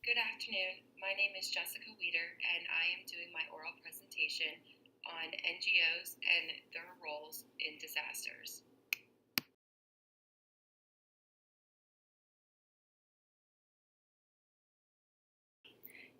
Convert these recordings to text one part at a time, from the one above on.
Good afternoon. My name is Jessica Weeder, and I am doing my oral presentation on NGOs and their roles in disasters.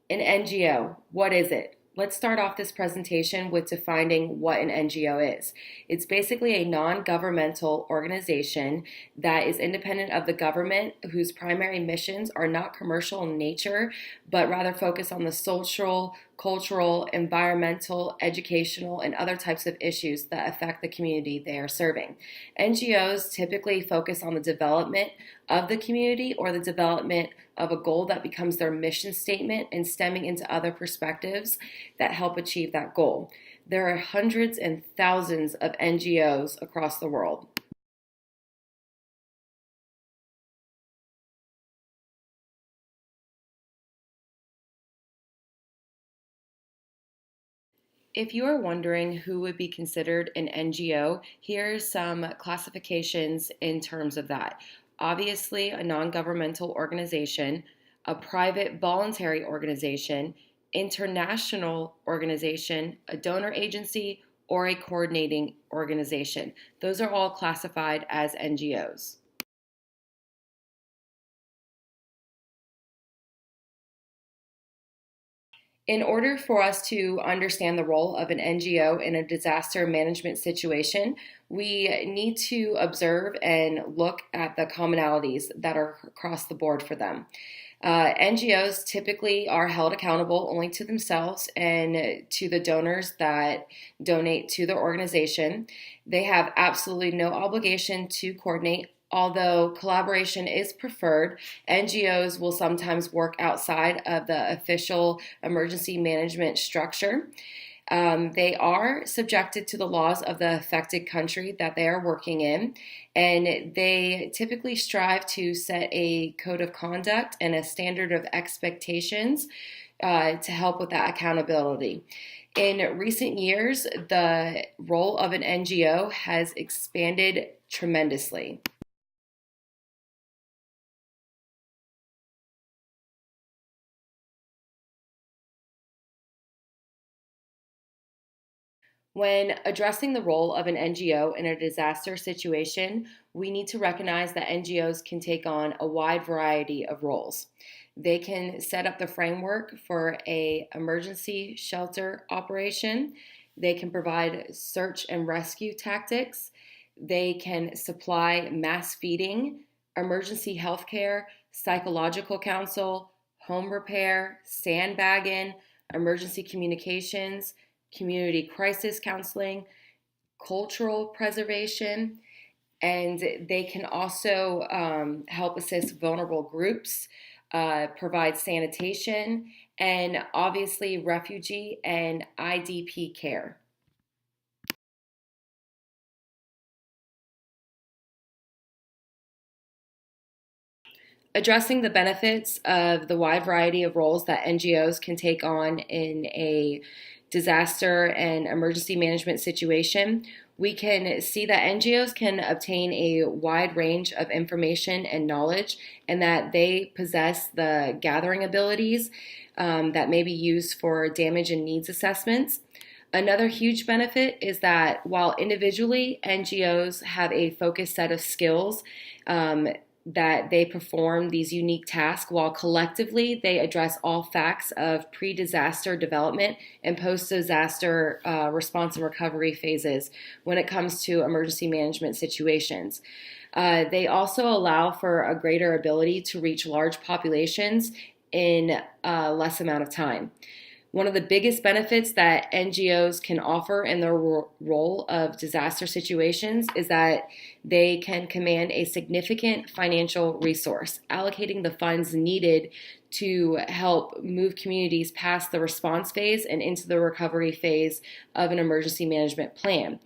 An NGO, what is it? Let's start off this presentation with defining what an NGO is. It's basically a non-governmental organization that is independent of the government, whose primary missions are not commercial in nature, but rather focus on the social, cultural, environmental, educational, and other types of issues that affect the community they are serving. NGOs typically focus on the development of the community or the development of a goal that becomes their mission statement and stemming into other perspectives that help achieve that goal. There are hundreds and thousands of NGOs across the world. If you are wondering who would be considered an NGO, here's some classifications in terms of that. Obviously, a non governmental organization, a private voluntary organization, international organization, a donor agency, or a coordinating organization. Those are all classified as NGOs. In order for us to understand the role of an NGO in a disaster management situation, we need to observe and look at the commonalities that are across the board for them. NGOs typically are held accountable only to themselves and to the donors that donate to their organization. They have absolutely no obligation to coordinate. Although collaboration is preferred, NGOs will sometimes work outside of the official emergency management structure. They are subjected to the laws of the affected country that they are working in, and they typically strive to set a code of conduct and a standard of expectations to help with that accountability. In recent years, the role of an NGO has expanded tremendously. When addressing the role of an NGO in a disaster situation, we need to recognize that NGOs can take on a wide variety of roles. They can set up the framework for a emergency shelter operation. They can provide search and rescue tactics. They can supply mass feeding, emergency health care, psychological counsel, home repair, sandbagging, emergency communications, community crisis counseling, cultural preservation, and they can also help assist vulnerable groups, provide sanitation, and obviously refugee and IDP care. Addressing the benefits of the wide variety of roles that NGOs can take on in a disaster and emergency management situation, we can see that NGOs can obtain a wide range of information and knowledge, and that they possess the gathering abilities that may be used for damage and needs assessments. Another huge benefit is that while individually NGOs have a focused set of skills, that they perform these unique tasks, while collectively they address all facts of pre-disaster development and post-disaster response and recovery phases when it comes to emergency management situations. They also allow for a greater ability to reach large populations in a less amount of time. One of the biggest benefits that NGOs can offer in their role of disaster situations is that they can command a significant financial resource, allocating the funds needed to help move communities past the response phase and into the recovery phase of an emergency management plan.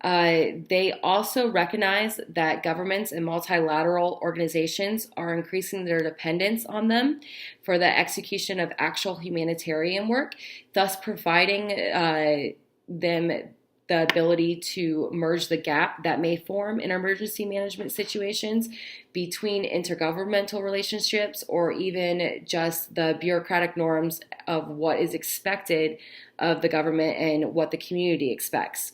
They also recognize that governments and multilateral organizations are increasing their dependence on them for the execution of actual humanitarian work, thus providing them the ability to merge the gap that may form in emergency management situations between intergovernmental relationships or even just the bureaucratic norms of what is expected of the government and what the community expects.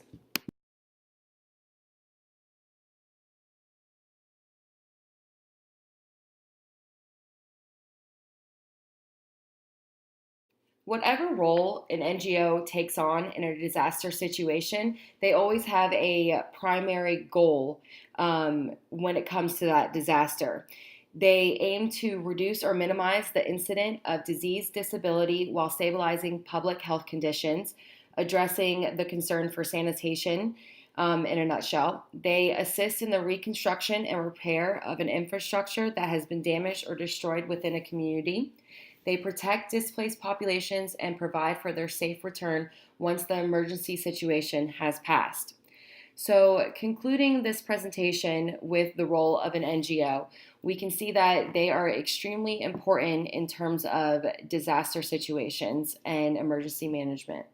Whatever role an NGO takes on in a disaster situation, they always have a primary goal when it comes to that disaster. They aim to reduce or minimize the incident of disease, disability while stabilizing public health conditions, addressing the concern for sanitation. In a nutshell, they assist in the reconstruction and repair of an infrastructure that has been damaged or destroyed within a community. They protect displaced populations and provide for their safe return once the emergency situation has passed. So, concluding this presentation with the role of an NGO, we can see that they are extremely important in terms of disaster situations and emergency management.